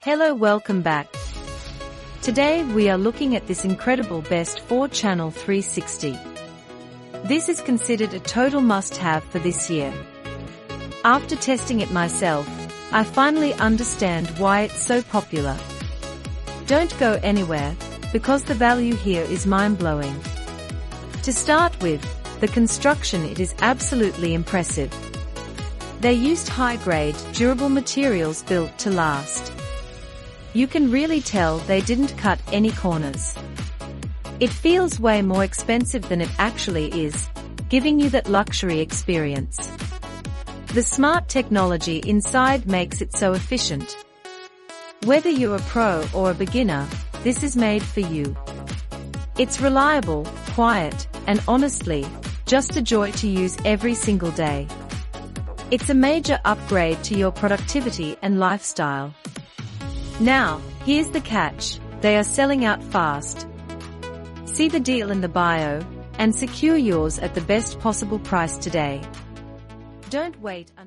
Hello, welcome back. Today we are looking at this incredible best 4-channel 360. This is considered a total must-have for this year. After testing it myself, I finally understand why it's so popular. Don't go anywhere, because the value here is mind-blowing. To start with, the construction, it is absolutely impressive. They used high-grade, durable materials built to last. You can really tell they didn't cut any corners. It feels way more expensive than it actually is, giving you that luxury experience. The smart technology inside makes it so efficient. Whether you're a pro or a beginner, this is made for you. It's reliable, quiet, and honestly, just a joy to use every single day. It's a major upgrade to your productivity and lifestyle. Now, here's the catch: they are selling out fast. See the deal in the bio, and secure yours at the best possible price today. Don't wait until